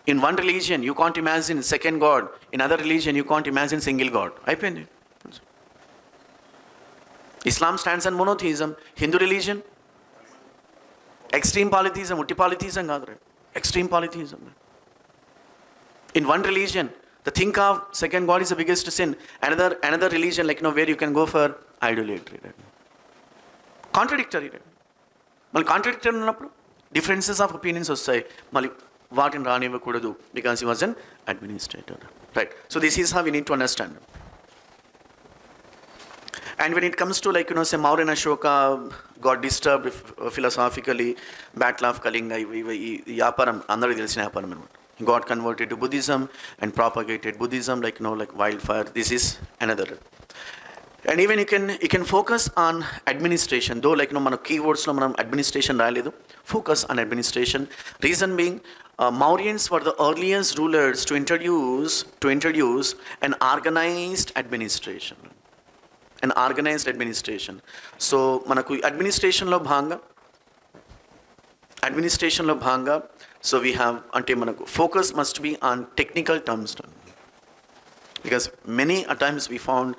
A: In one religion you can't imagine second god, in other religion you can't imagine single god. Ayipindi. Islam stands on monotheism. Hindu religion extreme polytheism, utti polytheism kaadu, right? Extreme polytheism. In one religion, the think of second god is the biggest sin. Another religion, like where you can go for idolatry. Right? Contradictory. Right? Mali contradictory unnappudu differences of opinions vastayi. Mali vaatini raanivakudadu because he was an administrator. Right? So this is how we need to understand. And when it comes to say Mauryan Ashoka got disturbed philosophically, Battle of Kalinga, Yaparam, another Yaparam. He got converted to Buddhism and propagated Buddhism like wildfire. This is another. And even you can focus on administration, though mana keywords lo manam administration raaledu. Focus on administration. Reason being, Mauryans were the earliest rulers to introduce an organized administration. An organized administration. So manaku administration lo bhanga, so we have ante manaku focus must be on technical terms, because many a times we found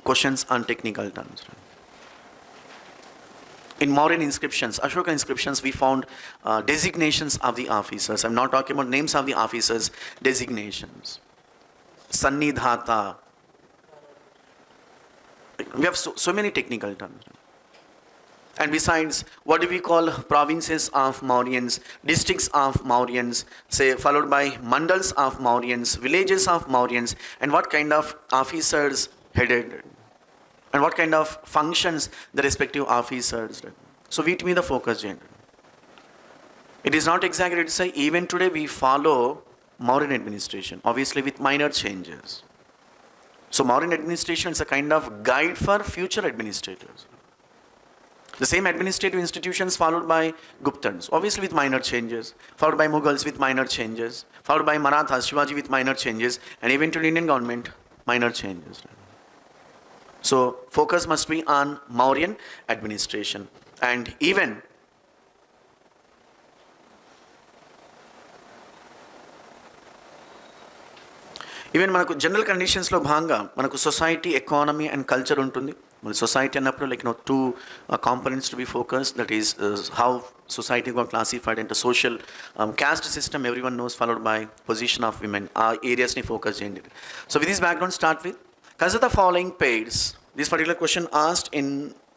A: questions on technical terms. In Mauryan inscriptions, Ashoka inscriptions, we found designations of the officers. I'm not talking about names of the officers, designations. Sannidhata. We have so many technical terms. And besides, what do we call provinces of Mauryans, districts of Mauryans, say followed by mandals of Mauryans, villages of Mauryans, and what kind of officers headed, and what kind of functions the respective officers did. So we to me the focus gender. It is not exaggerated to say even today we follow Mauryan administration, obviously with minor changes. So Mauryan administration is a kind of guide for future administrators. The same administrative institutions followed by Guptans, obviously with minor changes, followed by Mughals with minor changes, followed by Marathas, Shivaji with minor changes, and even to the Indian government, minor changes. So focus must be on Mauryan administration. And even మనకు general కండిషన్స్లో భాగంగా మనకు society, economy and culture ఉంటుంది. మన society అన్నప్పుడు two components to be focus, that is how society got classified into social caste system, everyone knows, followed by position of women. ఆ ఏరియాస్ని focus చేయండి. So with this background, start with consider the following pairs. This particular question asked in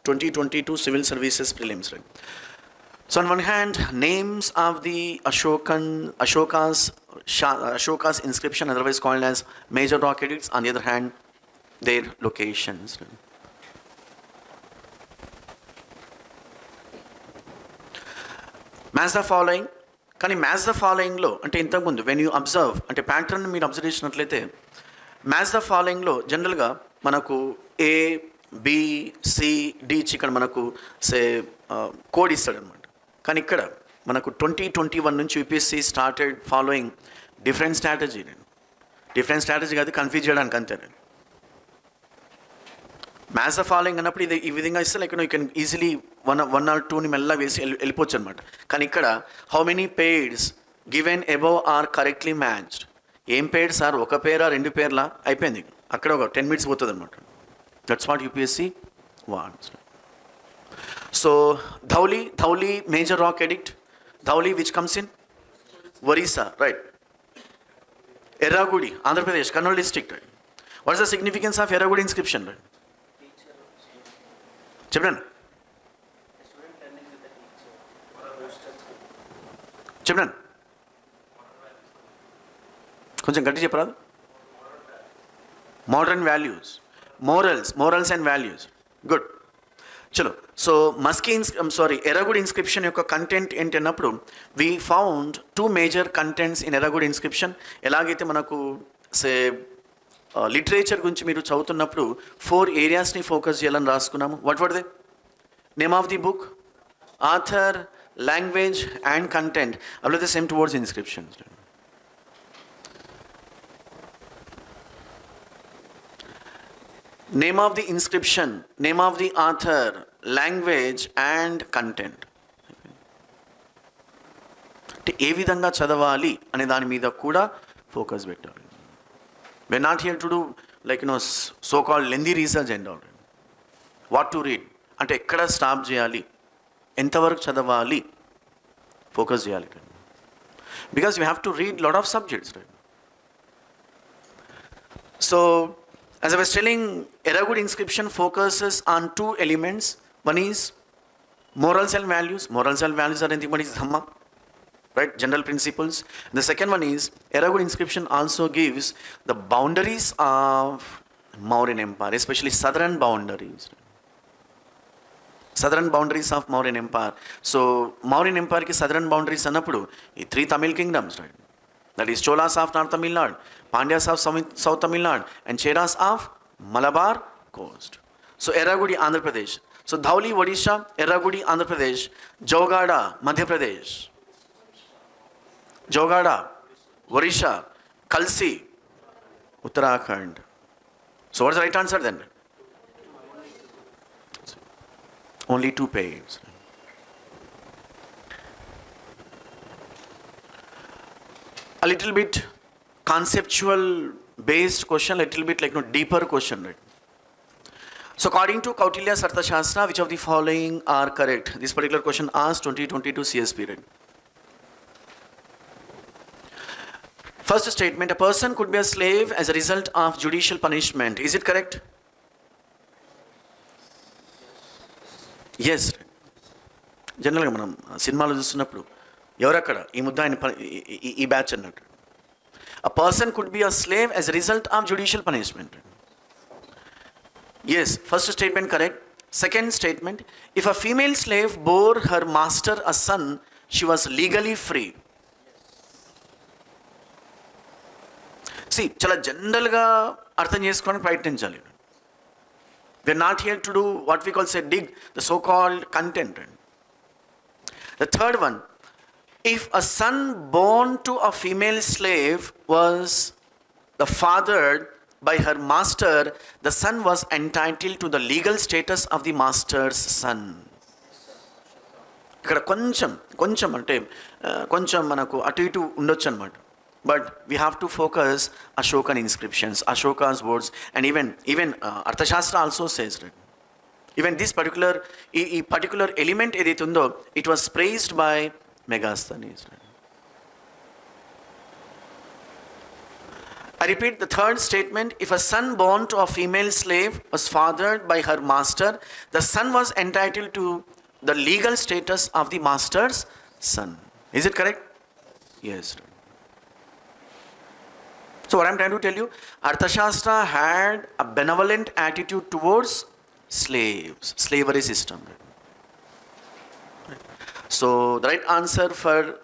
A: 2022 Civil Services Prelims. Right? So on one hand, names of the Ashoka's inscription, otherwise called as major rock edicts. On the other hand, their locations. Match the following. కానీ match the ఫాలోయింగ్లో అంటే ఇంతకుముందు when you observe అంటే pattern మీరు observe చేసినట్లయితే match the ఫాలోయింగ్లో జనరల్గా మనకు A B C D ఇచ్చి ఇక్కడ మనకు సే కోడ్ ఇస్తాడనమాట. కానీ ఇక్కడ మనకు 2021 నుంచి UPSC started following different strategy కాదు, కన్ఫ్యూజ్ చేయడానికి అంతే. మ్యాచ్ ద ఫాలోయింగ్ అన్నప్పుడు ఇది ఈ విధంగా ఇస్తే you can easily one or టూని మెల్లగా వేసి వెళ్ళిపోవచ్చు అనమాట. కానీ ఇక్కడ how many pairs given above are correctly matched. ఏం పెయిడ్ సార్, ఒక పేరా రెండు పేర్లా, అయిపోయింది. అక్కడ ఒక 10 minutes పోతుంది అనమాట. That's what UPSC wants. So Dhauli major rock addict, Dhauli which comes in Orissa, right? Erragudi, Andhra Pradesh, Kannur district. Right? What is the significance of Erragudi inscription? Right? Children. Children. కొంచెం గట్టి చెప్పరాదు. Modern values, morals and values. Good. చలో. So Erragudi inscription యొక్క content ఏంటన్నప్పుడు we found 2 major contents in Erragudi inscription. ఎలాగైతే మనకు literature గురించి మీరు చదువుతున్నప్పుడు 4 ఏరియాస్ని ఫోకస్ చేయాలని రాసుకున్నాము. What were they? Name of the book, author, language and content. Apply the same towards inscription. Name of the inscription, name of the author, language and content. ఏ విధంగా చదవాలి అనే దాని మీద కూడా ఫోకస్ పెట్టాలి. we're not here to do like so called lengthy research and all. what to read అంటే ఎక్కడ stop చేయాలి, ఎంతవరకు చదవాలి, ఫోకస్ చేయాలి. because we have to read lot of subjects, right? So as I was telling, Erragudi inscription focuses on 2 elements. One is morals and values. Morals and values are anything but is dhamma, right? General principles. The second one is Erragudi inscription also gives the boundaries of Mauryan Empire, especially southern boundaries. Southern boundaries of Mauryan Empire. So Mauryan Empire ki southern boundaries annappudu ee 3 Tamil kingdoms, right? That is Cholas of North Tamil Nadu, Pandyas of South Tamil Nadu, and Cheras of Malabar coast. So Erragudi, Andhra Pradesh. So Dhauli, Odisha, Erragudi, Andhra Pradesh, Jogada, Madhya Pradesh, Jogada, Odisha, Kalsi, Uttarakhand. So what's the right answer then? Only 2 pairs. A little bit conceptual based question, little bit like deeper question, right? So according to Kautilya's Arthashastra, which of the following are correct? This particular question asked 2022 CS period. First statement, a person could be a slave as a result of judicial punishment. Is it correct? Yes. జనరల్గా మనం సినిమాలో చూస్తున్నప్పుడు ఎవరక్కడ ఈ ముద్దాయిని ఈ batch అన్నట్టు. A person could be a slave as a result of judicial punishment. Yes, first statement correct. Second statement, if a female slave bore her master a son, she was legally free. See, చాలా జనరల్గా అర్థం చేసుకోవడానికి ప్రయత్నించాలి. We're not here to do what we call dig the so-called content. The third one, if a son born to a female slave was the fathered by her master, the son was entitled to the legal status of the master's son. ఇక్కడ కొంచెం అంటే కొంచెం మనకు అటు ఇటు ఉండొచ్చు అన్నమాట. But we have to focus Ashokan inscriptions, Ashoka's words, and even Arthashastra also says that. Even this particular element ఏదైతే ఉందో, it was praised by Megasthenes. I repeat the third statement, if a son born to a female slave was fathered by her master, the son was entitled to the legal status of the master's son. Is it correct? Yes. So what I'm trying to tell you, Arthashastra had a benevolent attitude towards slaves, slavery system. So the right answer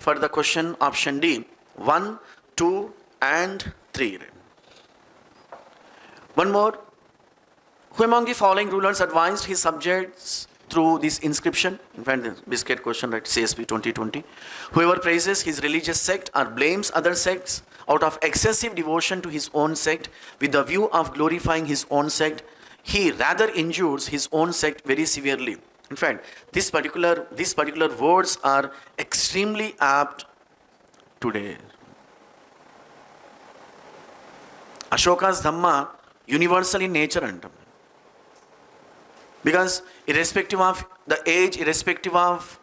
A: for the question option D, 1, 2 and 3. One more. Who among the following rulers advised his subjects through this inscription? In fact, the biscuit question, right? CSP 2020. Whoever praises his religious sect or blames other sects out of excessive devotion to his own sect with the view of glorifying his own sect, he rather injures his own sect very severely. In fact, these particular words are extremely apt today. Ashoka's Dhamma universal in nature antam. Because irrespective of the age, irrespective of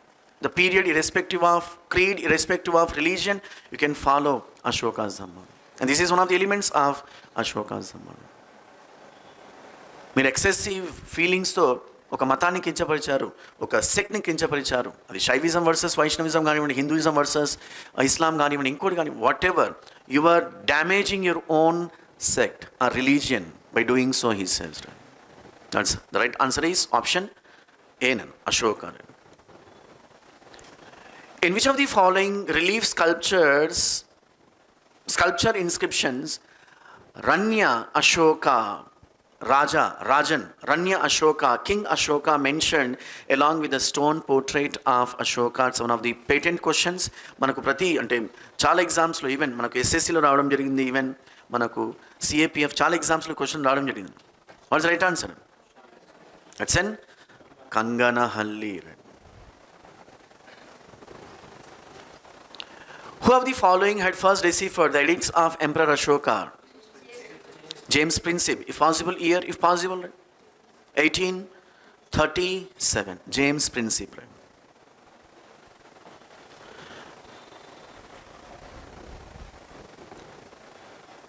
A: the period, irrespective of creed, irrespective of religion, you can follow Ashoka's Dhamma. And this is one of the elements of Ashoka's Dhamma. మీరు excessive ఫీలింగ్స్తో ఒక మతాన్ని కించపరిచారు, ఒక సెక్ట్ని కించపరిచారు. అది Shaivism versus Vaishnavism కానివ్వండి, హిందూయిజం వర్సెస్ ఇస్లాం కానివ్వండి, ఇంకోటి కానీ whatever, you are damaging your own sect or religion by doing so, he says. That's the right answer is option A, Ashoka. In which of the following relief sculpture inscriptions Ranya Ashoka, Rajan, Ranya Ashoka, King Ashoka mentioned along with the stone portrait of Ashoka? It's one of the patent questions. Manaku prati ante chaala exams lo, even manaku SSC lo raavadam jarigindi, even manaku CAPF chaala exams lo question raavadam jarigindi. What's the right answer? That's in Kanganahalli. Who of the following had first deciphered the edicts of Emperor Ashoka? James Princip. If possible, year, if possible, 1837. James Princip.